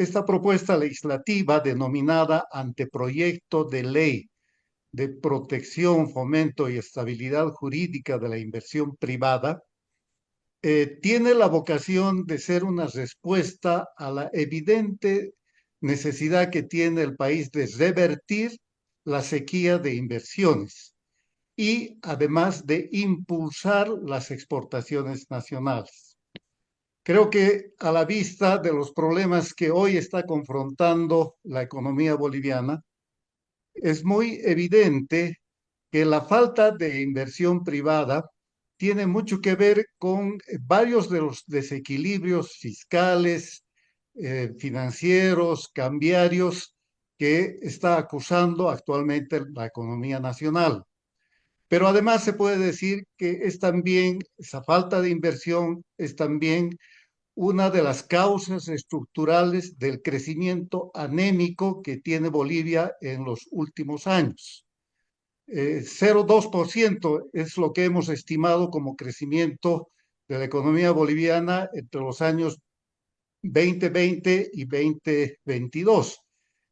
esta propuesta legislativa denominada Anteproyecto de Ley de Protección, Fomento y Estabilidad Jurídica de la Inversión Privada, tiene la vocación de ser una respuesta a la evidente necesidad que tiene el país de revertir la sequía de inversiones y además de impulsar las exportaciones nacionales. Creo que a la vista de los problemas que hoy está confrontando la economía boliviana, es muy evidente que la falta de inversión privada tiene mucho que ver con varios de los desequilibrios fiscales, financieros, cambiarios que está acusando actualmente la economía nacional. Pero además se puede decir que es también, esa falta de inversión es también una de las causas estructurales del crecimiento anémico que tiene Bolivia en los últimos años. 0,2% es lo que hemos estimado como crecimiento de la economía boliviana entre los años 2020 y 2022.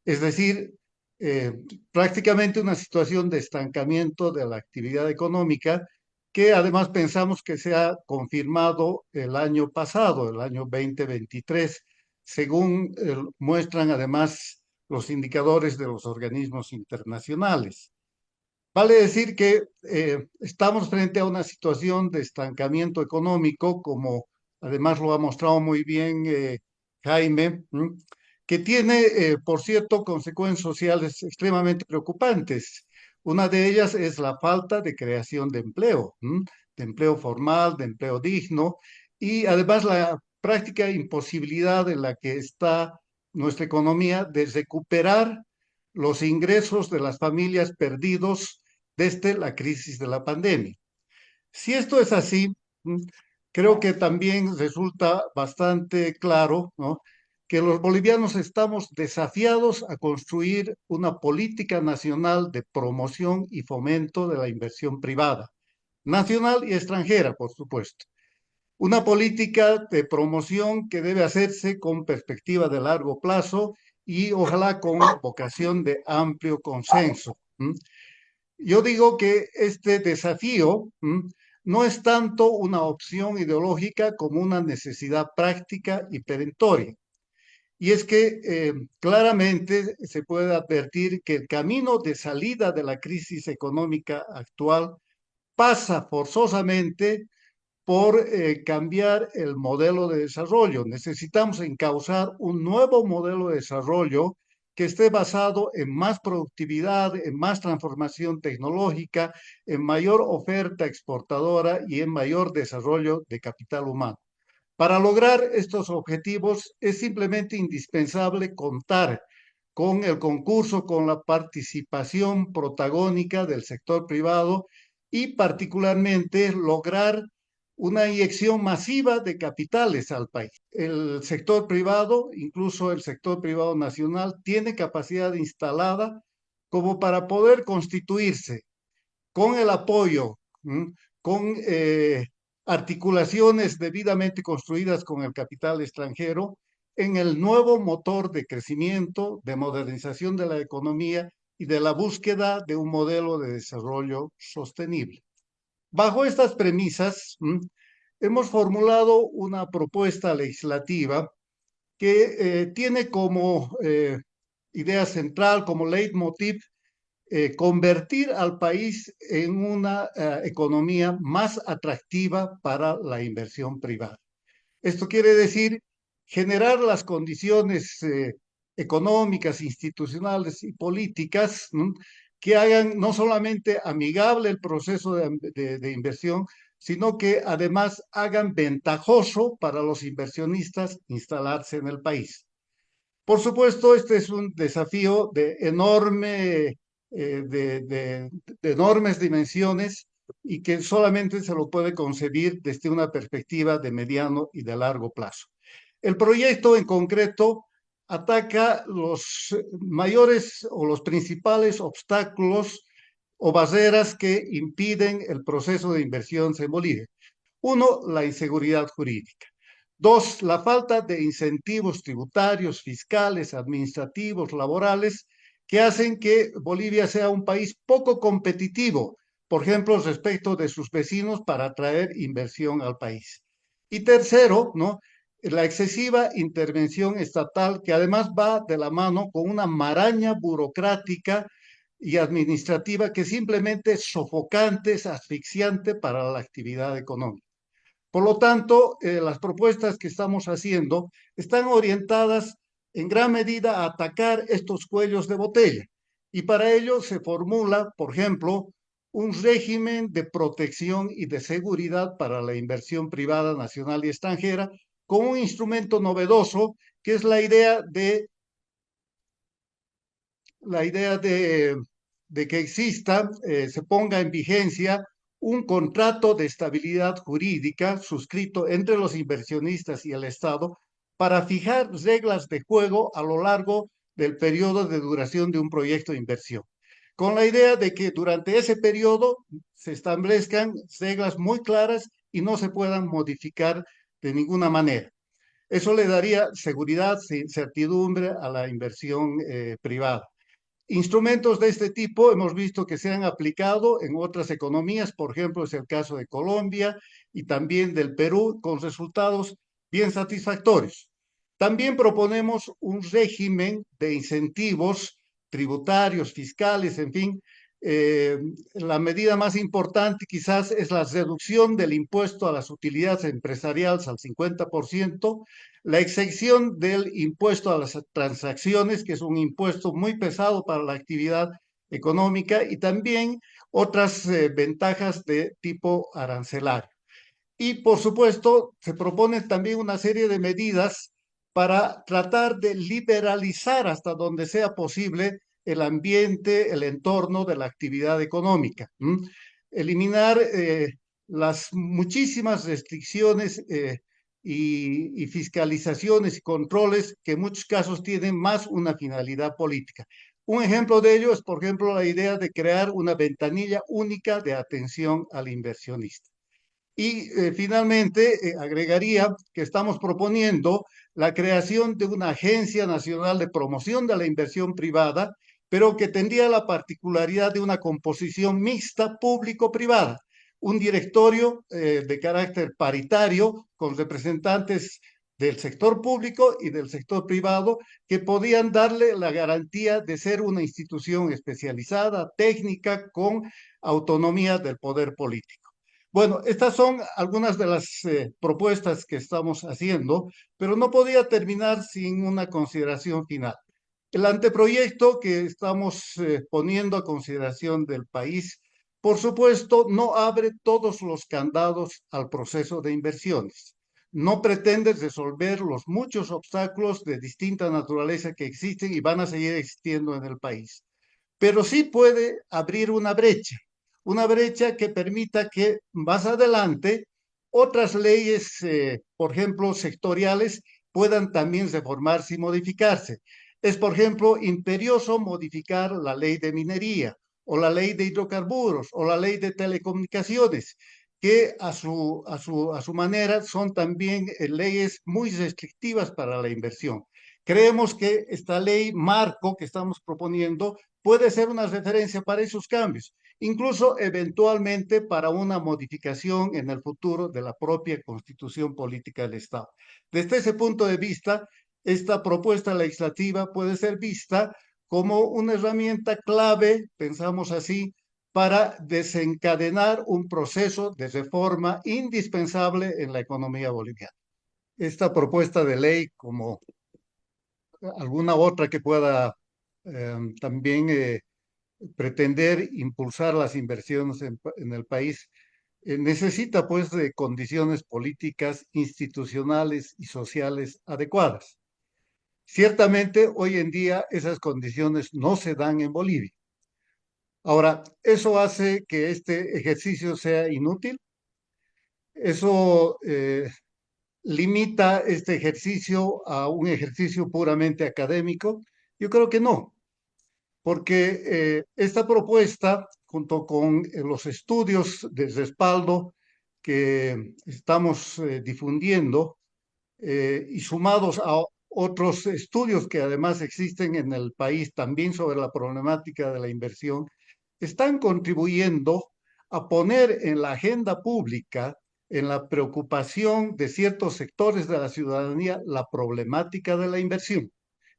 Es decir, eh, prácticamente una situación de estancamiento de la actividad económica que además pensamos que se ha confirmado el año pasado, el año 2023, según muestran además los indicadores de los organismos internacionales. Vale decir que estamos frente a una situación de estancamiento económico, como además lo ha mostrado muy bien Jaime, que tiene, por cierto, consecuencias sociales extremadamente preocupantes. Una de ellas es la falta de creación de empleo formal, de empleo digno, y además la práctica imposibilidad en la que está nuestra economía de recuperar los ingresos de las familias perdidos desde la crisis de la pandemia. Si esto es así, creo que también resulta bastante claro, ¿no?, que los bolivianos estamos desafiados a construir una política nacional de promoción y fomento de la inversión privada, nacional y extranjera, por supuesto. Una política de promoción que debe hacerse con perspectiva de largo plazo y ojalá con vocación de amplio consenso. Yo digo que este desafío no es tanto una opción ideológica como una necesidad práctica y perentoria. Y es que claramente se puede advertir que el camino de salida de la crisis económica actual pasa forzosamente por cambiar el modelo de desarrollo. Necesitamos encauzar un nuevo modelo de desarrollo que esté basado en más productividad, en más transformación tecnológica, en mayor oferta exportadora y en mayor desarrollo de capital humano. Para lograr estos objetivos es simplemente indispensable contar con el concurso, con la participación protagónica del sector privado y particularmente lograr una inyección masiva de capitales al país. El sector privado, incluso el sector privado nacional, tiene capacidad instalada como para poder constituirse con el apoyo, con articulaciones debidamente construidas con el capital extranjero, en el nuevo motor de crecimiento, de modernización de la economía y de la búsqueda de un modelo de desarrollo sostenible. Bajo estas premisas, hemos formulado una propuesta legislativa que tiene como idea central, como leitmotiv, convertir al país en una economía más atractiva para la inversión privada. Esto quiere decir generar las condiciones económicas, institucionales y políticas que hagan no solamente amigable el proceso de inversión, sino que además hagan ventajoso para los inversionistas instalarse en el país. Por supuesto, este es un desafío de enormes dimensiones y que solamente se lo puede concebir desde una perspectiva de mediano y de largo plazo. El proyecto en concreto ataca los mayores o los principales obstáculos o barreras que impiden el proceso de inversión en Bolivia. Uno, la inseguridad jurídica. Dos, la falta de incentivos tributarios, fiscales, administrativos, laborales, que hacen que Bolivia sea un país poco competitivo, por ejemplo, respecto de sus vecinos para atraer inversión al país. Y tercero, ¿no? La excesiva intervención estatal, que además va de la mano con una maraña burocrática y administrativa que simplemente es sofocante, es asfixiante para la actividad económica. Por lo tanto, las propuestas que estamos haciendo están orientadas en gran medida a atacar estos cuellos de botella. Y para ello se formula, por ejemplo, un régimen de protección y de seguridad para la inversión privada nacional y extranjera con un instrumento novedoso que es la idea de que exista, se ponga en vigencia un contrato de estabilidad jurídica suscrito entre los inversionistas y el Estado para fijar reglas de juego a lo largo del periodo de duración de un proyecto de inversión, con la idea de que durante ese periodo se establezcan reglas muy claras y no se puedan modificar de ninguna manera. Eso le daría seguridad, certidumbre a la inversión privada. Instrumentos de este tipo hemos visto que se han aplicado en otras economías, por ejemplo, es el caso de Colombia y también del Perú, con resultados bien satisfactorios. También proponemos un régimen de incentivos tributarios, fiscales, en fin. La medida más importante quizás es la reducción del impuesto a las utilidades empresariales al 50%, la exención del impuesto a las transacciones, que es un impuesto muy pesado para la actividad económica, y también otras ventajas de tipo arancelario. Y por supuesto, se propone también una serie de medidas para tratar de liberalizar hasta donde sea posible el ambiente, el entorno de la actividad económica. Eliminar las muchísimas restricciones y fiscalizaciones y controles que en muchos casos tienen más una finalidad política. Un ejemplo de ello es, por ejemplo, la idea de crear una ventanilla única de atención al inversionista. Y finalmente, agregaría que estamos proponiendo la creación de una agencia nacional de promoción de la inversión privada, pero que tendría la particularidad de una composición mixta público-privada, un directorio de carácter paritario con representantes del sector público y del sector privado que podían darle la garantía de ser una institución especializada, técnica, con autonomía del poder político. Bueno, estas son algunas de las propuestas que estamos haciendo, pero no podía terminar sin una consideración final. El anteproyecto que estamos poniendo a consideración del país, por supuesto, no abre todos los candados al proceso de inversiones. No pretende resolver los muchos obstáculos de distinta naturaleza que existen y van a seguir existiendo en el país, pero sí puede abrir una brecha que permita que más adelante otras leyes, por ejemplo, sectoriales, puedan también reformarse y modificarse. Es, por ejemplo, imperioso modificar la ley de minería o la ley de hidrocarburos o la ley de telecomunicaciones, que a su manera son también leyes muy restrictivas para la inversión. Creemos que esta ley marco que estamos proponiendo puede ser una referencia para esos cambios, incluso eventualmente para una modificación en el futuro de la propia constitución política del Estado. Desde ese punto de vista, esta propuesta legislativa puede ser vista como una herramienta clave, pensamos así, para desencadenar un proceso de reforma indispensable en la economía boliviana. Esta propuesta de ley, como alguna otra que pueda también pretender impulsar las inversiones en el país, necesita pues de condiciones políticas, institucionales y sociales adecuadas. Ciertamente, hoy en día esas condiciones no se dan en Bolivia. Ahora, ¿eso hace que este ejercicio sea inútil? ¿Eso limita este ejercicio a un ejercicio puramente académico? Yo creo que no, porque esta propuesta, junto con los estudios de respaldo que estamos difundiendo, y sumados a otros estudios que además existen en el país también sobre la problemática de la inversión, están contribuyendo a poner en la agenda pública, en la preocupación de ciertos sectores de la ciudadanía, la problemática de la inversión.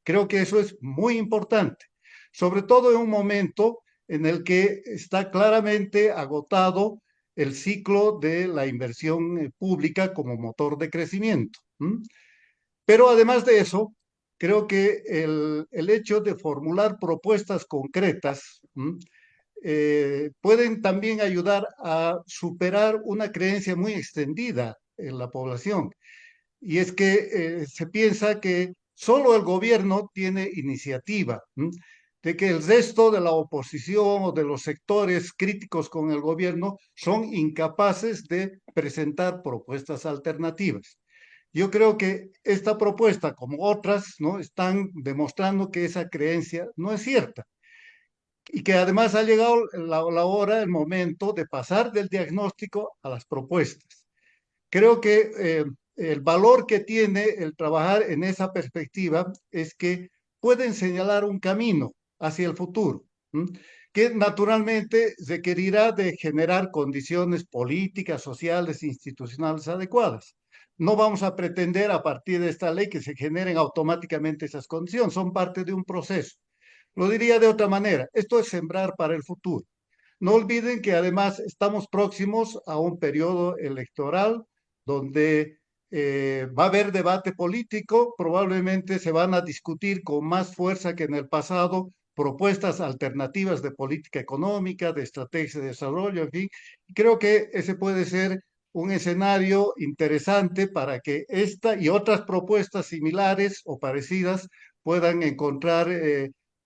Creo que eso es muy importante, sobre todo en un momento en el que está claramente agotado el ciclo de la inversión pública como motor de crecimiento. Pero además de eso, creo que el hecho de formular propuestas concretas pueden también ayudar a superar una creencia muy extendida en la población. Y es que se piensa que solo el gobierno tiene iniciativa, de que el resto de la oposición o de los sectores críticos con el gobierno son incapaces de presentar propuestas alternativas. Yo creo que esta propuesta, como otras, ¿no? Están demostrando que esa creencia no es cierta y que además ha llegado la hora, el momento de pasar del diagnóstico a las propuestas. Creo que el valor que tiene el trabajar en esa perspectiva es que pueden señalar un camino hacia el futuro, ¿m? Que naturalmente requerirá de generar condiciones políticas, sociales, institucionales adecuadas. No vamos a pretender a partir de esta ley que se generen automáticamente esas condiciones, son parte de un proceso. Lo diría de otra manera, esto es sembrar para el futuro. No olviden que además estamos próximos a un periodo electoral donde va a haber debate político, probablemente se van a discutir con más fuerza que en el pasado propuestas alternativas de política económica, de estrategia de desarrollo, en fin. Creo que ese puede ser un escenario interesante para que esta y otras propuestas similares o parecidas puedan encontrar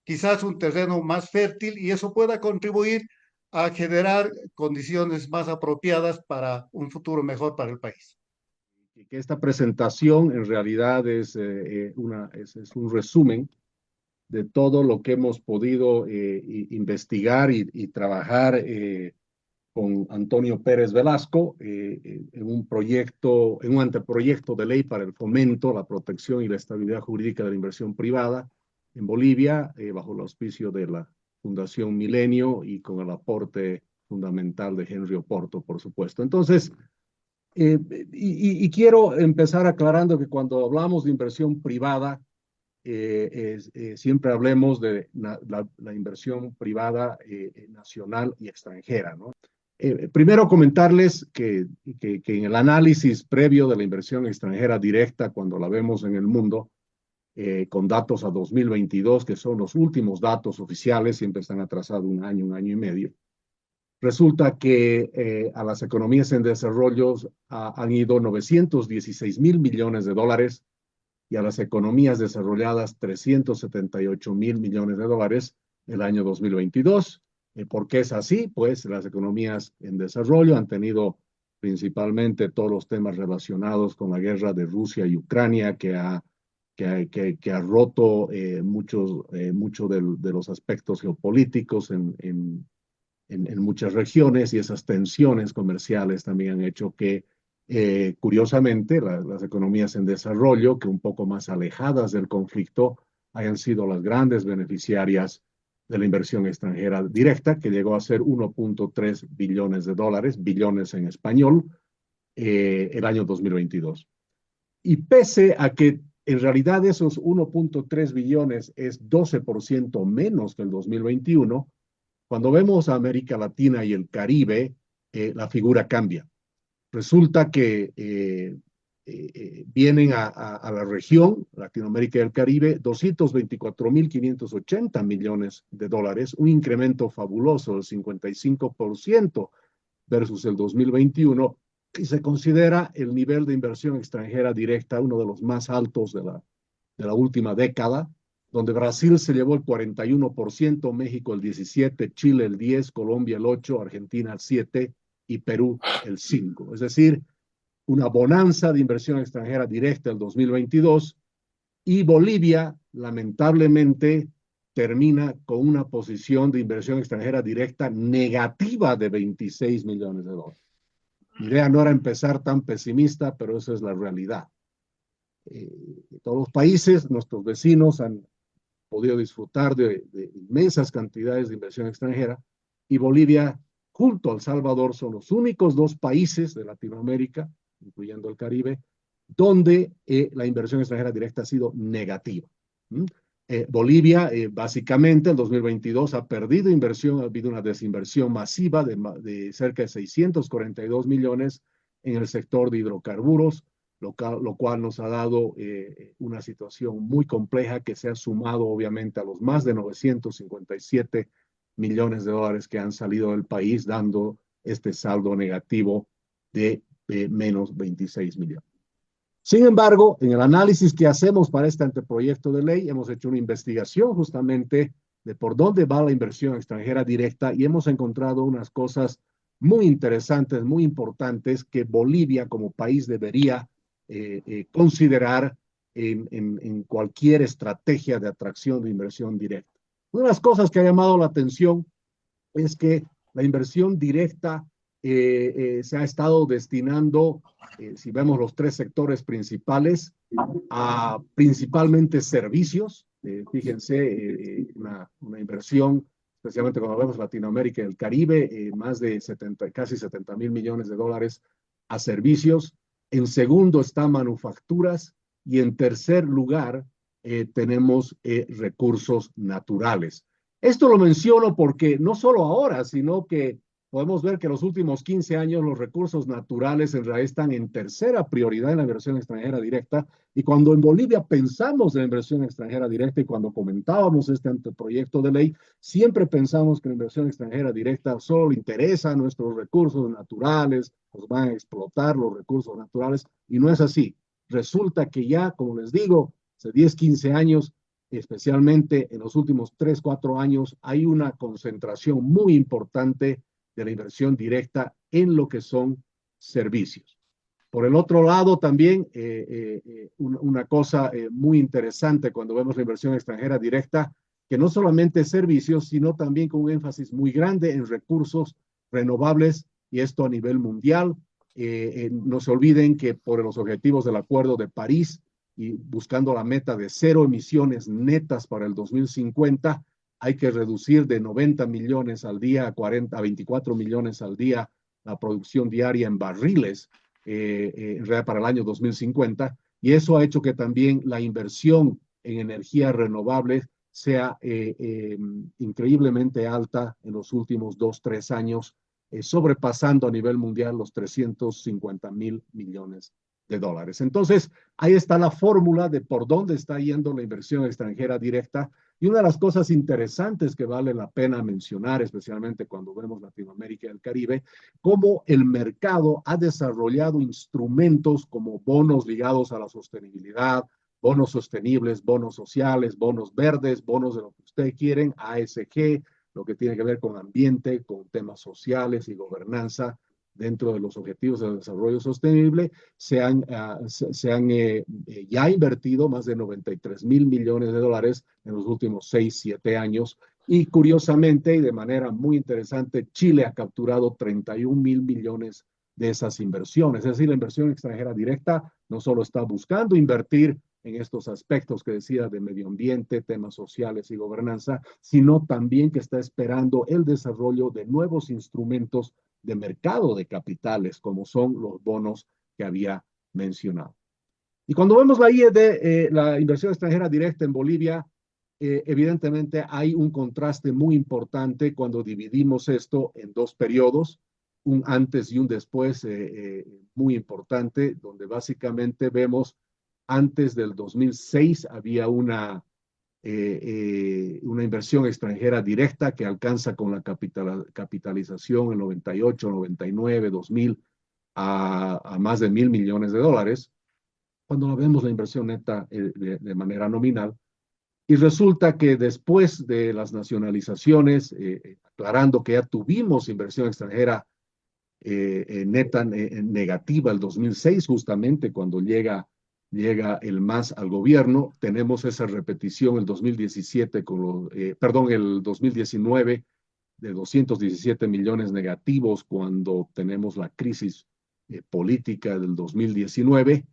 quizás un terreno más fértil y eso pueda contribuir a generar condiciones más apropiadas para un futuro mejor para el país. Y que esta presentación en realidad es un resumen de todo lo que hemos podido investigar y trabajar con Antonio Pérez Velasco en un proyecto, en un anteproyecto de ley para el fomento, la protección y la estabilidad jurídica de la inversión privada en Bolivia, bajo el auspicio de la Fundación Milenio y con el aporte fundamental de Henry Oporto, por supuesto. Entonces, quiero empezar aclarando que cuando hablamos de inversión privada, siempre hablemos de la inversión privada nacional y extranjera, ¿no? Primero comentarles que en el análisis previo de la inversión extranjera directa, cuando la vemos en el mundo, con datos a 2022, que son los últimos datos oficiales, siempre están atrasados un año y medio, resulta que a las economías en desarrollo han ido 916 mil millones de dólares y a las economías desarrolladas 378 mil millones de dólares el año 2022. ¿Por qué es así? Pues las economías en desarrollo han tenido principalmente todos los temas relacionados con la guerra de Rusia y Ucrania, que ha roto mucho de los aspectos geopolíticos en muchas regiones, y esas tensiones comerciales también han hecho que, curiosamente, las economías en desarrollo, que un poco más alejadas del conflicto, hayan sido las grandes beneficiarias de la inversión extranjera directa, que llegó a ser 1.3 billones de dólares, billones en español, el año 2022. Y pese a que en realidad esos 1.3 billones es 12% menos que el 2021, cuando vemos a América Latina y el Caribe, la figura cambia. Resulta que vienen a la región, Latinoamérica y el Caribe, 224.580 millones de dólares, un incremento fabuloso del 55% versus el 2021, y se considera el nivel de inversión extranjera directa uno de los más altos de la última década, donde Brasil se llevó el 41%, México el 17%, Chile el 10%, Colombia el 8%, Argentina el 7% y Perú el 5%. Es decir, una bonanza de inversión extranjera directa el 2022, y Bolivia, lamentablemente, termina con una posición de inversión extranjera directa negativa de 26 millones de dólares. Mi idea no era empezar tan pesimista, pero esa es la realidad. todos los países, nuestros vecinos han podido disfrutar de inmensas cantidades de inversión extranjera, y Bolivia, junto a El Salvador, son los únicos dos países de Latinoamérica, incluyendo el Caribe, donde la inversión extranjera directa ha sido negativa. Bolivia, básicamente, en 2022 ha perdido inversión, ha habido una desinversión masiva de cerca de 642 millones en el sector de hidrocarburos, lo cual nos ha dado una situación muy compleja que se ha sumado obviamente a los más de 957 millones de dólares que han salido del país, dando este saldo negativo de menos 26 millones. Sin embargo, en el análisis que hacemos para este anteproyecto de ley, hemos hecho una investigación justamente de por dónde va la inversión extranjera directa y hemos encontrado unas cosas muy interesantes, muy importantes que Bolivia como país debería considerar en cualquier estrategia de atracción de inversión directa. Una de las cosas que ha llamado la atención es que la inversión directa se ha estado destinando, si vemos los tres sectores principales, a principalmente servicios. Fíjense, una inversión, especialmente cuando vemos Latinoamérica y el Caribe, más de casi 70 mil millones de dólares a servicios. En segundo está manufacturas y en tercer lugar tenemos recursos naturales. Esto lo menciono porque no solo ahora, sino que podemos ver que en los últimos 15 años los recursos naturales en realidad están en tercera prioridad en la inversión extranjera directa. Y cuando en Bolivia pensamos en la inversión extranjera directa y cuando comentábamos este anteproyecto de ley, siempre pensamos que la inversión extranjera directa solo le interesa a nuestros recursos naturales, nos van a explotar los recursos naturales, y no es así. Resulta que ya, como les digo, hace 10, 15 años, especialmente en los últimos 3, 4 años, hay una concentración muy importante de la inversión directa en lo que son servicios. Por el otro lado, también una cosa muy interesante cuando vemos la inversión extranjera directa, que no solamente es servicios, sino también con un énfasis muy grande en recursos renovables, y esto a nivel mundial. No se olviden que por los objetivos del Acuerdo de París y buscando la meta de cero emisiones netas para el 2050, hay que reducir de 90 millones al día a 24 millones al día la producción diaria en barriles en realidad para el año 2050, y eso ha hecho que también la inversión en energías renovables sea increíblemente alta en los últimos 2, 3 años, sobrepasando a nivel mundial los 350 mil millones de dólares. Entonces, ahí está la fórmula de por dónde está yendo la inversión extranjera directa. Y una de las cosas interesantes que vale la pena mencionar, especialmente cuando vemos Latinoamérica y el Caribe, cómo el mercado ha desarrollado instrumentos como bonos ligados a la sostenibilidad, bonos sostenibles, bonos sociales, bonos verdes, bonos de lo que ustedes quieren, ASG, lo que tiene que ver con ambiente, con temas sociales y gobernanza dentro de los objetivos de desarrollo sostenible. Se han ya invertido más de 93 mil millones de dólares en los últimos 6, 7 años. Y curiosamente y de manera muy interesante, Chile ha capturado 31 mil millones de esas inversiones. Es decir, la inversión extranjera directa no solo está buscando invertir en estos aspectos que decía de medio ambiente, temas sociales y gobernanza, sino también que está esperando el desarrollo de nuevos instrumentos de mercado de capitales, como son los bonos que había mencionado. Y cuando vemos la IED, la inversión extranjera directa en Bolivia, evidentemente hay un contraste muy importante cuando dividimos esto en dos periodos, un antes y un después muy importante, donde básicamente vemos antes del 2006 había una inversión extranjera directa que alcanza con la capitalización en 98, 99, 2000 a más de 1.000 millones de dólares. Cuando vemos la inversión neta de manera nominal, y resulta que después de las nacionalizaciones, aclarando que ya tuvimos inversión extranjera neta negativa el 2006, justamente cuando llega el MAS al gobierno, tenemos esa repetición el 2017, el 2019 de 217 millones negativos cuando tenemos la crisis política del 2019.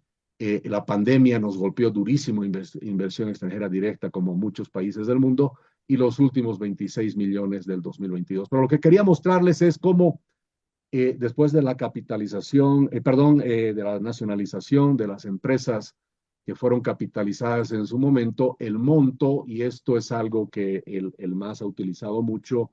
La pandemia nos golpeó durísimo inversión extranjera directa como muchos países del mundo y los últimos 26 millones del 2022. Pero lo que quería mostrarles es cómo después de la capitalización, de la nacionalización de las empresas que fueron capitalizadas en su momento, el monto, y esto es algo que el MAS ha utilizado mucho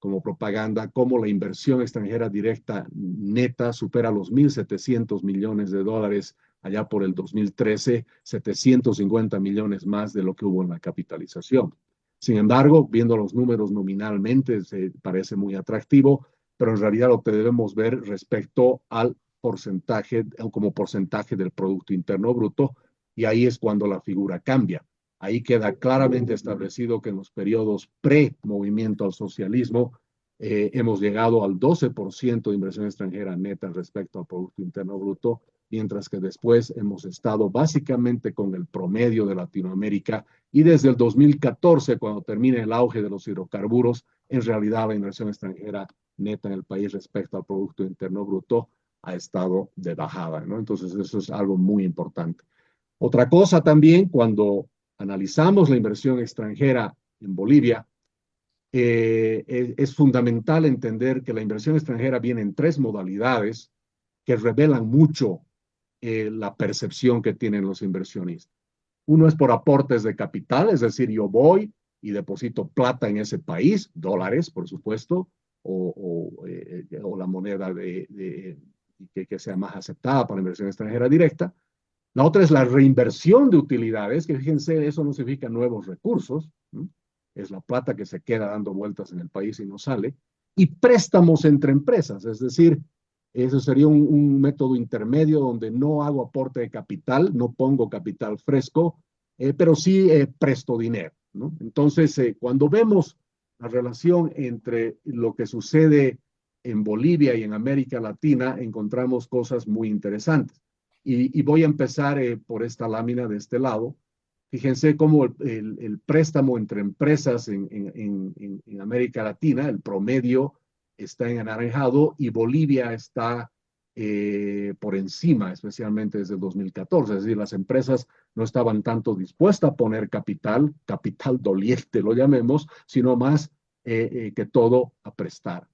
como propaganda, como la inversión extranjera directa neta supera los 1.700 millones de dólares allá por el 2013, 750 millones más de lo que hubo en la capitalización. Sin embargo, viendo los números nominalmente, se parece muy atractivo, pero en realidad lo que debemos ver respecto al porcentaje, como porcentaje del Producto Interno Bruto, y ahí es cuando la figura cambia. Ahí queda claramente establecido que en los periodos pre-movimiento al socialismo hemos llegado al 12% de inversión extranjera neta respecto al Producto Interno Bruto, mientras que después hemos estado básicamente con el promedio de Latinoamérica y desde el 2014, cuando termina el auge de los hidrocarburos, en realidad la inversión extranjera neta en el país respecto al Producto Interno Bruto ha estado de bajada, ¿no? Entonces eso es algo muy importante. Otra cosa también, cuando analizamos la inversión extranjera en Bolivia, es fundamental entender que la inversión extranjera viene en tres modalidades que revelan mucho la percepción que tienen los inversionistas. Uno es por aportes de capital, es decir, yo voy y deposito plata en ese país, dólares, por supuesto, o la moneda que sea más aceptada para la inversión extranjera directa. La otra es la reinversión de utilidades, que fíjense, eso no significa nuevos recursos, ¿no? Es la plata que se queda dando vueltas en el país y no sale. Y préstamos entre empresas, es decir, eso sería un método intermedio donde no hago aporte de capital, no pongo capital fresco, pero sí presto dinero, ¿no? Entonces, cuando vemos la relación entre lo que sucede en Bolivia y en América Latina, encontramos cosas muy interesantes. Y voy a empezar por esta lámina de este lado. Fíjense cómo el préstamo entre empresas en América Latina, el promedio está en anaranjado y Bolivia está por encima, especialmente desde el 2014. Es decir, las empresas no estaban tanto dispuestas a poner capital, capital doliente lo llamemos, sino más que todo a prestar.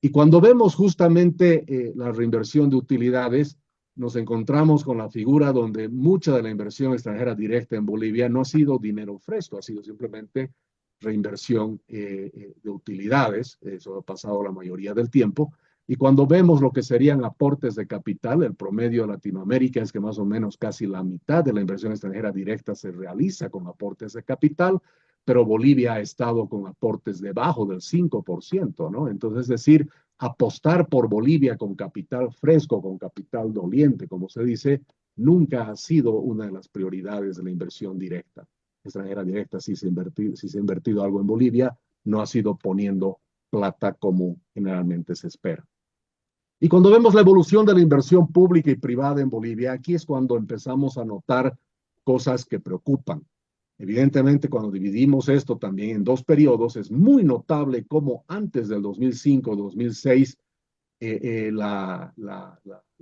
Y cuando vemos justamente la reinversión de utilidades, nos encontramos con la figura donde mucha de la inversión extranjera directa en Bolivia no ha sido dinero fresco, ha sido simplemente reinversión de utilidades. Eso ha pasado la mayoría del tiempo. Y cuando vemos lo que serían aportes de capital, el promedio de Latinoamérica es que más o menos casi la mitad de la inversión extranjera directa se realiza con aportes de capital, pero Bolivia ha estado con aportes debajo del 5%, ¿no? Entonces, es decir, apostar por Bolivia con capital fresco, con capital doliente, como se dice, nunca ha sido una de las prioridades de la inversión directa. Extranjera directa, si se ha invertido algo en Bolivia, no ha sido poniendo plata como generalmente se espera. Y cuando vemos la evolución de la inversión pública y privada en Bolivia, aquí es cuando empezamos a notar cosas que preocupan. Evidentemente, cuando dividimos esto también en dos periodos, es muy notable cómo antes del 2005-2006 la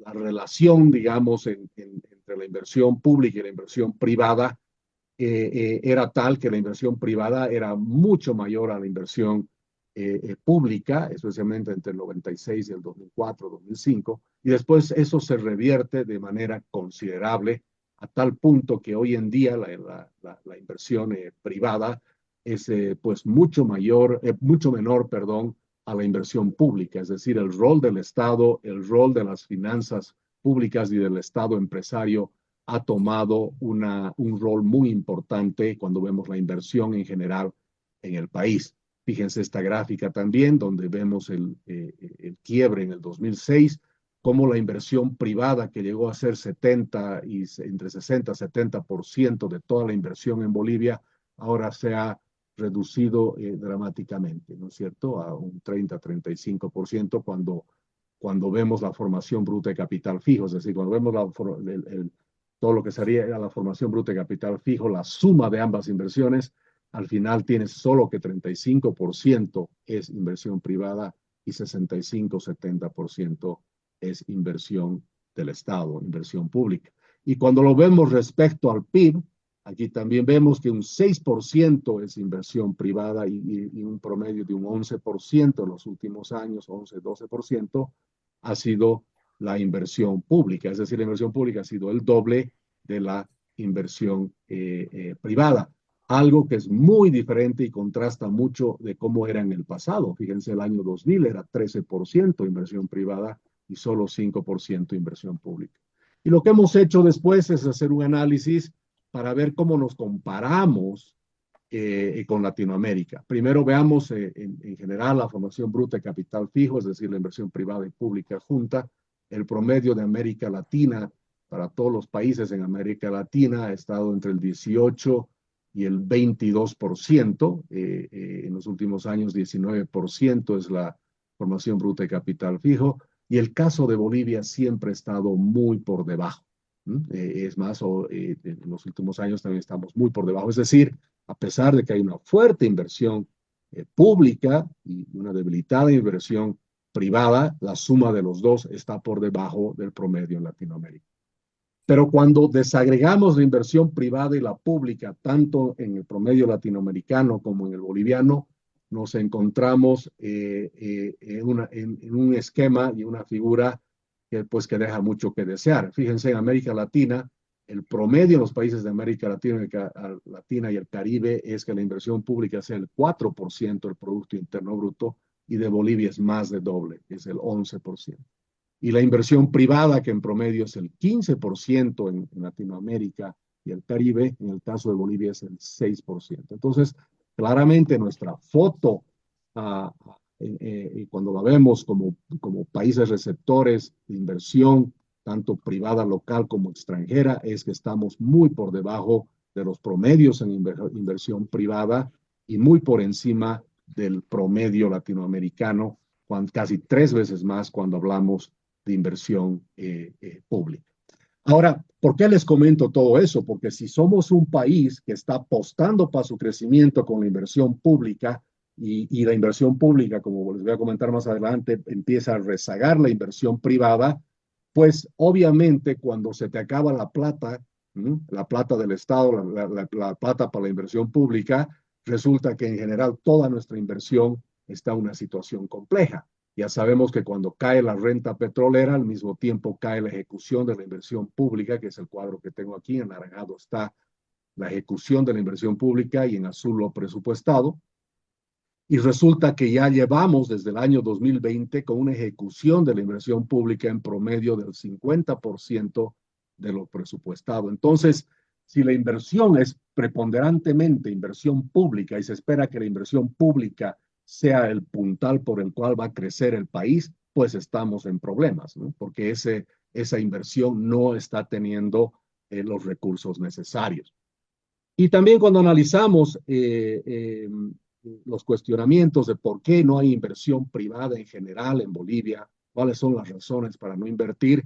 relación, digamos, entre la inversión pública y la inversión privada era tal que la inversión privada era mucho mayor a la inversión pública, especialmente entre el 96 y el 2004-2005, y después eso se revierte de manera considerable a tal punto que hoy en día la inversión privada es pues mucho menor, perdón, a la inversión pública, es decir, el rol del Estado, el rol de las finanzas públicas y del Estado empresario ha tomado un rol muy importante cuando vemos la inversión en general en el país. Fíjense esta gráfica también, donde vemos el quiebre en el 2006, cómo la inversión privada que llegó a ser entre 60 y 70% de toda la inversión en Bolivia, ahora se ha reducido dramáticamente, ¿no es cierto? A un 30-35% cuando vemos la formación bruta de capital fijo, es decir, cuando vemos todo lo que sería la formación bruta de capital fijo, la suma de ambas inversiones, al final tienes solo que 35% es inversión privada y 65-70% es inversión del Estado, inversión pública. Y cuando lo vemos respecto al PIB, aquí también vemos que un 6% es inversión privada y un promedio de un 11% en los últimos años, 11-12%, ha sido la inversión pública. Es decir, la inversión pública ha sido el doble de la inversión privada. Algo que es muy diferente y contrasta mucho de cómo era en el pasado. Fíjense, el año 2000 era 13% inversión privada y solo 5% inversión pública. Y lo que hemos hecho después es hacer un análisis para ver cómo nos comparamos con Latinoamérica. Primero veamos en general la formación bruta de capital fijo, es decir, la inversión privada y pública junta. El promedio de América Latina para todos los países en América Latina ha estado entre el 18 y el 22%. En los últimos años, 19% es la formación bruta de capital fijo. Y el caso de Bolivia siempre ha estado muy por debajo. Es más, en los últimos años también estamos muy por debajo. Es decir, a pesar de que hay una fuerte inversión pública y una debilitada inversión privada, la suma de los dos está por debajo del promedio en Latinoamérica. Pero cuando desagregamos la inversión privada y la pública, tanto en el promedio latinoamericano como en el boliviano, nos encontramos en un esquema y una figura que deja mucho que desear. Fíjense, en América Latina, el promedio en los países de América Latina y el Caribe es que la inversión pública sea el 4% del Producto Interno Bruto y de Bolivia es más de doble, es el 11%. Y la inversión privada, que en promedio es el 15% en Latinoamérica y el Caribe, en el caso de Bolivia es el 6%. Entonces, claramente nuestra foto, cuando la vemos como países receptores de inversión, tanto privada local como extranjera, es que estamos muy por debajo de los promedios en inversión privada y muy por encima del promedio latinoamericano, casi 3 veces más cuando hablamos de inversión pública. Ahora, ¿por qué les comento todo eso? Porque si somos un país que está apostando para su crecimiento con la inversión pública y la inversión pública, como les voy a comentar más adelante, empieza a rezagar la inversión privada, pues obviamente cuando se te acaba la plata del Estado, la plata para la inversión pública, resulta que en general toda nuestra inversión está en una situación compleja. Ya sabemos que cuando cae la renta petrolera, al mismo tiempo cae la ejecución de la inversión pública, que es el cuadro que tengo aquí. En naranjado está la ejecución de la inversión pública y en azul lo presupuestado. Y resulta que ya llevamos desde el año 2020 con una ejecución de la inversión pública en promedio del 50% de lo presupuestado. Entonces, si la inversión es preponderantemente inversión pública y se espera que la inversión pública sea el puntal por el cual va a crecer el país, pues estamos en problemas, ¿no? Porque esa inversión no está teniendo los recursos necesarios. Y también cuando analizamos los cuestionamientos de por qué no hay inversión privada en general en Bolivia, cuáles son las razones para no invertir,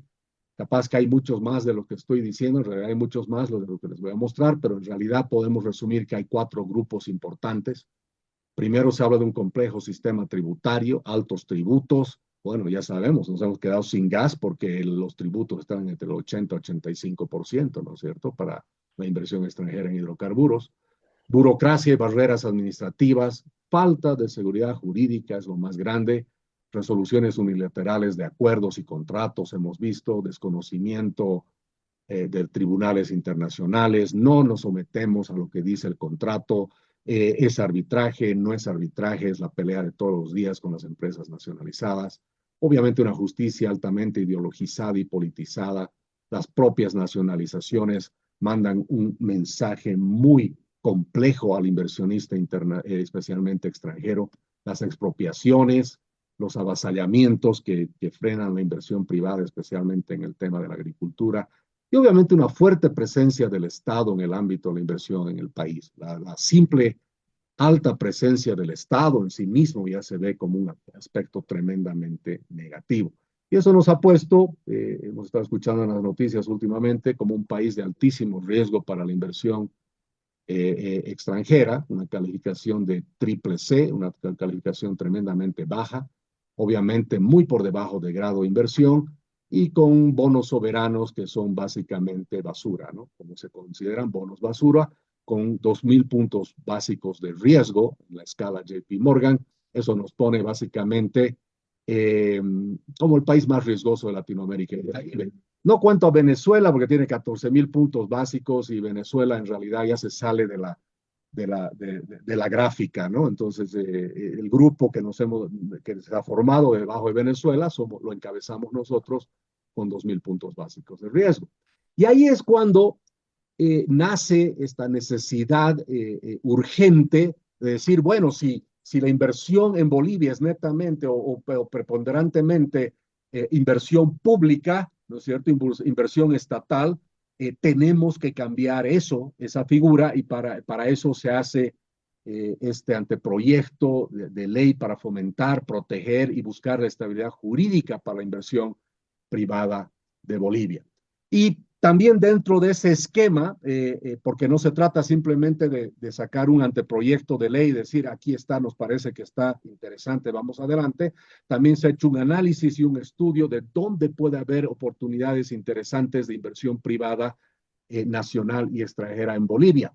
capaz que hay muchos más de lo que estoy diciendo, en realidad hay muchos más de lo que les voy a mostrar, pero en realidad podemos resumir que hay 4 grupos importantes. Primero se habla de un complejo sistema tributario, altos tributos. Bueno, ya sabemos, nos hemos quedado sin gas porque los tributos están entre el 80 y 85%, ¿no es cierto?, para la inversión extranjera en hidrocarburos. Burocracia y barreras administrativas, falta de seguridad jurídica es lo más grande, resoluciones unilaterales de acuerdos y contratos hemos visto, desconocimiento de tribunales internacionales, no nos sometemos a lo que dice el contrato, es arbitraje, no es arbitraje, es la pelea de todos los días con las empresas nacionalizadas. Obviamente una justicia altamente ideologizada y politizada, las propias nacionalizaciones mandan un mensaje muy complejo al inversionista interna, especialmente extranjero, las expropiaciones, los avasallamientos que frenan la inversión privada, especialmente en el tema de la agricultura, y obviamente una fuerte presencia del Estado en el ámbito de la inversión en el país. La simple alta presencia del Estado en sí mismo ya se ve como un aspecto tremendamente negativo. Y eso nos ha puesto, hemos estado escuchando en las noticias últimamente, como un país de altísimo riesgo para la inversión extranjera, una calificación de triple C, una calificación tremendamente baja, obviamente muy por debajo de grado de inversión, y con bonos soberanos que son básicamente basura, ¿no? Como se consideran bonos basura, con 2.000 puntos básicos de riesgo en la escala JP Morgan. Eso nos pone básicamente como el país más riesgoso de Latinoamérica y del Caribe. No cuento a Venezuela porque tiene 14.000 puntos básicos y Venezuela en realidad ya se sale de la gráfica, ¿no? Entonces, el grupo que se ha formado debajo de Venezuela lo encabezamos nosotros con 2.000 puntos básicos de riesgo. Y ahí es cuando nace esta necesidad urgente de decir, bueno, si la inversión en Bolivia es netamente o preponderantemente inversión pública, ¿no es cierto? Inversión estatal, tenemos que cambiar esa figura, y para eso se hace este anteproyecto de ley para fomentar, proteger y buscar la estabilidad jurídica para la inversión privada de Bolivia. Y también dentro de ese esquema, porque no se trata simplemente de sacar un anteproyecto de ley y decir, aquí está, nos parece que está interesante, vamos adelante. También se ha hecho un análisis y un estudio de dónde puede haber oportunidades interesantes de inversión privada nacional y extranjera en Bolivia.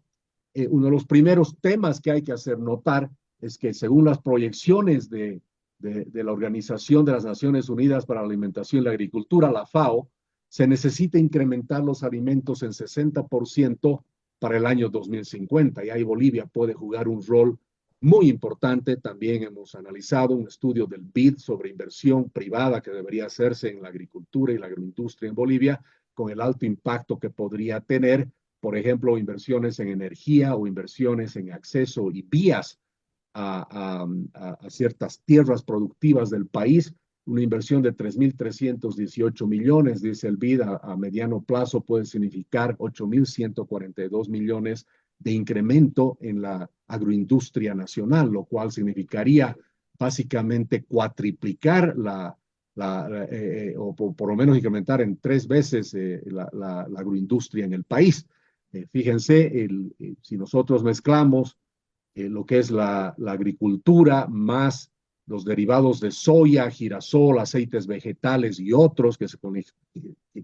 Uno de los primeros temas que hay que hacer notar es que según las proyecciones de la Organización de las Naciones Unidas para la Alimentación y la Agricultura, la FAO, se necesita incrementar los alimentos en 60% para el año 2050. Y ahí Bolivia puede jugar un rol muy importante. También hemos analizado un estudio del BID sobre inversión privada que debería hacerse en la agricultura y la agroindustria en Bolivia, con el alto impacto que podría tener, por ejemplo, inversiones en energía o inversiones en acceso y vías a ciertas tierras productivas del país. Una inversión de 3.318 millones, dice el BID, a mediano plazo puede significar 8.142 millones de incremento en la agroindustria nacional, lo cual significaría básicamente cuatriplicar o por lo menos incrementar en 3 veces la agroindustria en el país. Fíjense, si nosotros mezclamos lo que es la agricultura más los derivados de soya, girasol, aceites vegetales y otros que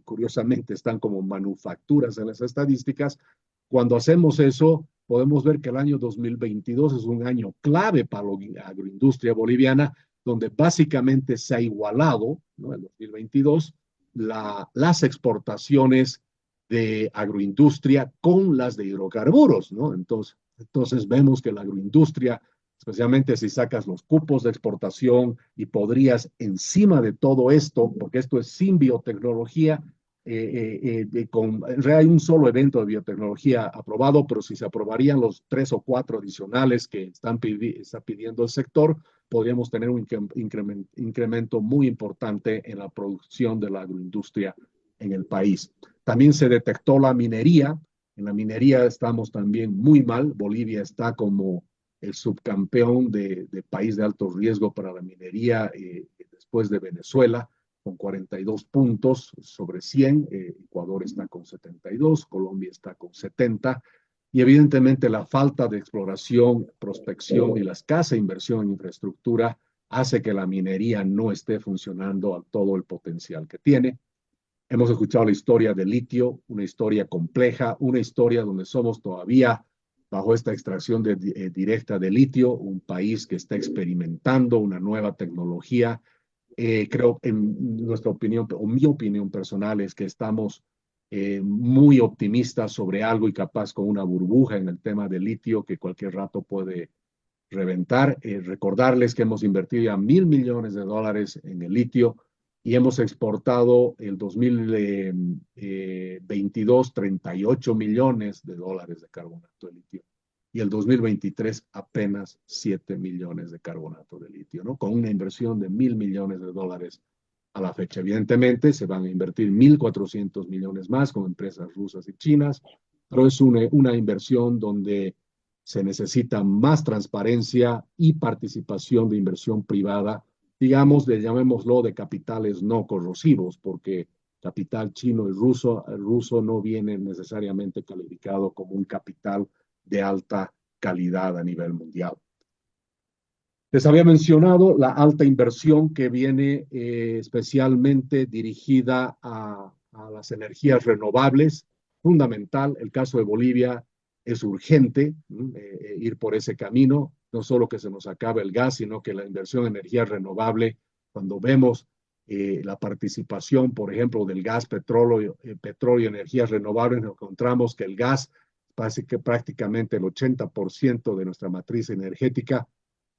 curiosamente están como manufacturas en las estadísticas. Cuando hacemos eso, podemos ver que el año 2022 es un año clave para la agroindustria boliviana, donde básicamente se ha igualado, ¿no? En 2022 las exportaciones de agroindustria con las de hidrocarburos, ¿no? Entonces vemos que la agroindustria, especialmente si sacas los cupos de exportación y podrías encima de todo esto, porque esto es sin biotecnología, en realidad hay un solo evento de biotecnología aprobado, pero si se aprobarían los 3 o 4 adicionales que está pidiendo el sector, podríamos tener un incremento muy importante en la producción de la agroindustria en el país. También se detectó la minería. En la minería estamos también muy mal. Bolivia está como el subcampeón de país de alto riesgo para la minería después de Venezuela, con 42 puntos sobre 100. Ecuador está con 72, Colombia está con 70. Y evidentemente la falta de exploración, prospección y la escasa inversión en infraestructura hace que la minería no esté funcionando a todo el potencial que tiene. Hemos escuchado la historia del litio, una historia compleja, una historia donde somos todavía bajo esta extracción directa de litio, un país que está experimentando una nueva tecnología. Creo, en nuestra opinión, o mi opinión personal, es que estamos muy optimistas sobre algo y capaz con una burbuja en el tema del litio que cualquier rato puede reventar. Recordarles que hemos invertido ya $1.000 millones en el litio y hemos exportado el 2022 $38 millones de carbonato de litio y el 2023 apenas 7 millones de carbonato de litio, ¿no? Con una inversión de $1.000 millones a la fecha. Evidentemente se van a invertir 1.400 millones más con empresas rusas y chinas, pero es una inversión donde se necesita más transparencia y participación de inversión privada, digamos, llamémoslo de capitales no corrosivos, porque capital chino y ruso, el ruso no viene necesariamente calificado como un capital de alta calidad a nivel mundial. Les había mencionado la alta inversión que viene especialmente dirigida a las energías renovables, fundamental. El caso de Bolivia es urgente ir por ese camino, no solo que se nos acabe el gas, sino que la inversión en energía renovable, cuando vemos la participación, por ejemplo, del gas, petróleo y energías renovables, nos encontramos que el gas, parece que prácticamente el 80% de nuestra matriz energética,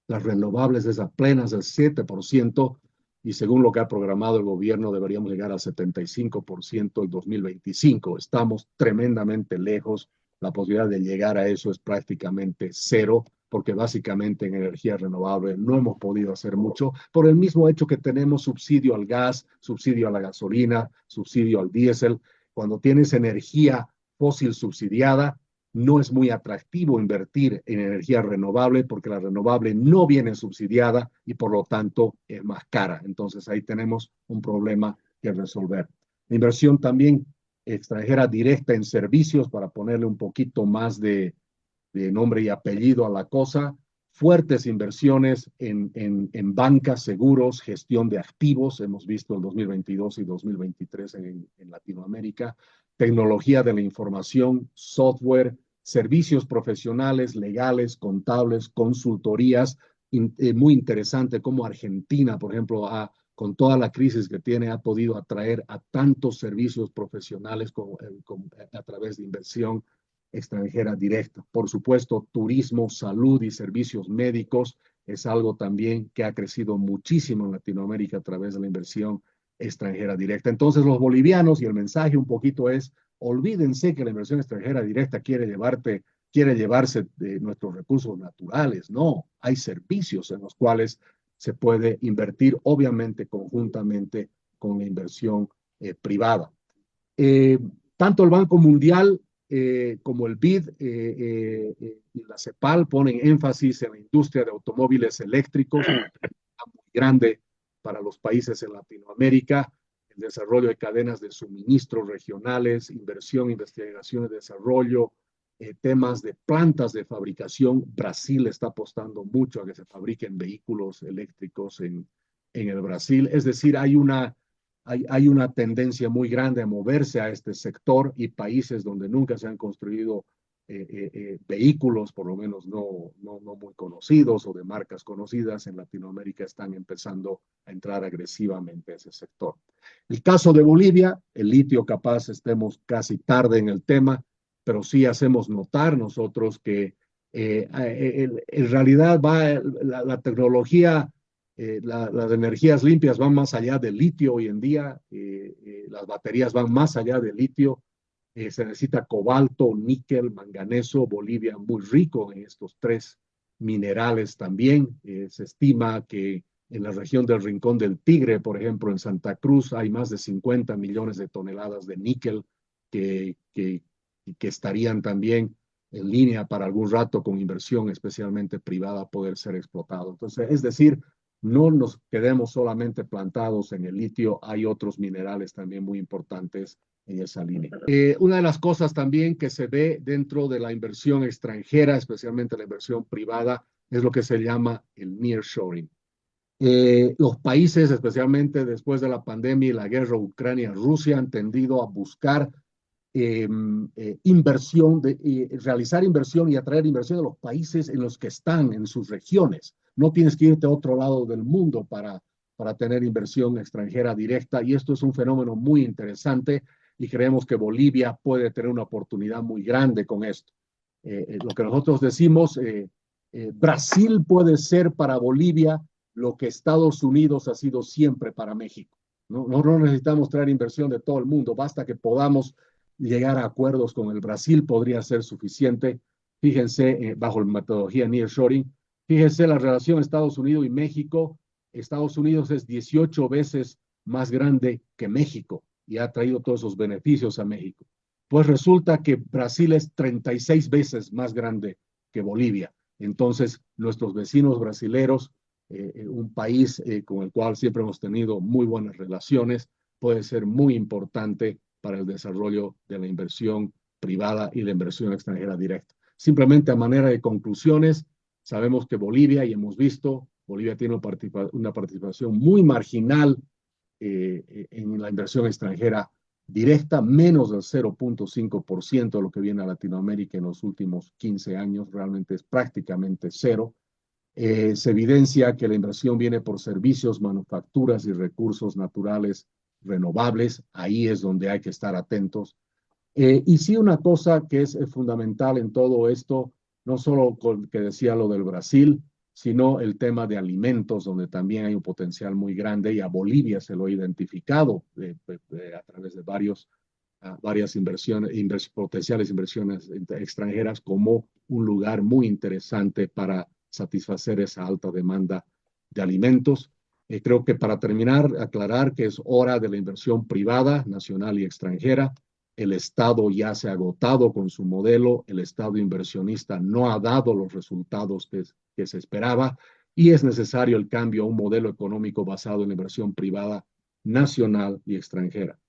las renovables es apenas el 7%, y según lo que ha programado el gobierno deberíamos llegar al 75% en 2025. Estamos tremendamente lejos. La posibilidad de llegar a eso es prácticamente cero, porque básicamente en energía renovable no hemos podido hacer mucho por el mismo hecho que tenemos subsidio al gas, subsidio a la gasolina, subsidio al diésel. Cuando tienes energía fósil subsidiada, no es muy atractivo invertir en energía renovable porque la renovable no viene subsidiada y por lo tanto es más cara. Entonces ahí tenemos un problema que resolver. La inversión también extranjera directa en servicios, para ponerle un poquito más de nombre y apellido a la cosa, fuertes inversiones en bancas, seguros, gestión de activos, hemos visto en 2022 y 2023 en Latinoamérica, tecnología de la información, software, servicios profesionales, legales, contables, consultorías. Muy interesante cómo Argentina, por ejemplo, con toda la crisis que tiene, ha podido atraer a tantos servicios profesionales a través de inversión extranjera directa. Por supuesto, turismo, salud y servicios médicos es algo también que ha crecido muchísimo en Latinoamérica a través de la inversión extranjera directa. Entonces, los bolivianos, y el mensaje un poquito es, olvídense que la inversión extranjera directa quiere llevarse de nuestros recursos naturales. No, hay servicios en los cuales se puede invertir, obviamente, conjuntamente con la inversión privada. Eh, Tanto el Banco Mundial como el BID y la CEPAL ponen énfasis en la industria de automóviles eléctricos, muy grande para los países en Latinoamérica, el desarrollo de cadenas de suministro regionales, inversión, investigación y desarrollo, temas de plantas de fabricación. Brasil está apostando mucho a que se fabriquen vehículos eléctricos en el Brasil. Es decir, hay una tendencia muy grande a moverse a este sector, y países donde nunca se han construido vehículos, por lo menos no muy conocidos o de marcas conocidas en Latinoamérica, están empezando a entrar agresivamente a ese sector. El caso de Bolivia, el litio, capaz estemos casi tarde en el tema, pero sí hacemos notar nosotros que en realidad la tecnología, las energías limpias van más allá del litio hoy en día, las baterías van más allá del litio. Se necesita cobalto, níquel, manganeso. Bolivia muy rico en estos tres minerales también. Se estima que en la región del Rincón del Tigre, por ejemplo, en Santa Cruz, hay más de 50 millones de toneladas de níquel que estarían también en línea para algún rato con inversión, especialmente privada, poder ser explotado. Entonces, es decir, no nos quedemos solamente plantados en el litio, hay otros minerales también muy importantes en esa línea. Una de las cosas también que se ve dentro de la inversión extranjera, especialmente la inversión privada, es lo que se llama el nearshoring. Los países, especialmente después de la pandemia y la guerra Ucrania-Rusia, han tendido a buscar inversión, realizar inversión y atraer inversión de los países en los que están, en sus regiones. No tienes que irte a otro lado del mundo para tener inversión extranjera directa, y esto es un fenómeno muy interesante, y creemos que Bolivia puede tener una oportunidad muy grande con esto. Lo que nosotros decimos, Brasil puede ser para Bolivia lo que Estados Unidos ha sido siempre para México. No necesitamos traer inversión de todo el mundo, basta que podamos llegar a acuerdos con el Brasil, podría ser suficiente. Fíjense, bajo la metodología nearshoring, fíjense la relación Estados Unidos y México. Estados Unidos es 18 veces más grande que México y ha traído todos esos beneficios a México. Pues resulta que Brasil es 36 veces más grande que Bolivia. Entonces, nuestros vecinos brasileros, un país con el cual siempre hemos tenido muy buenas relaciones, puede ser muy importante para el desarrollo de la inversión privada y la inversión extranjera directa. Simplemente a manera de conclusiones, sabemos que Bolivia, y hemos visto, Bolivia tiene una participación muy marginal en la inversión extranjera directa, menos del 0.5% de lo que viene a Latinoamérica en los últimos 15 años, realmente es prácticamente cero. Se evidencia que la inversión viene por servicios, manufacturas y recursos naturales renovables. Ahí es donde hay que estar atentos. Y sí, una cosa que es fundamental en todo esto, no solo que decía lo del Brasil, sino el tema de alimentos, donde también hay un potencial muy grande y a Bolivia se lo ha identificado a través de varias potenciales inversiones extranjeras como un lugar muy interesante para satisfacer esa alta demanda de alimentos. Creo que para terminar, aclarar que es hora de la inversión privada, nacional y extranjera. El Estado ya se ha agotado con su modelo, el Estado inversionista no ha dado los resultados que se esperaba y es necesario el cambio a un modelo económico basado en la inversión privada nacional y extranjera.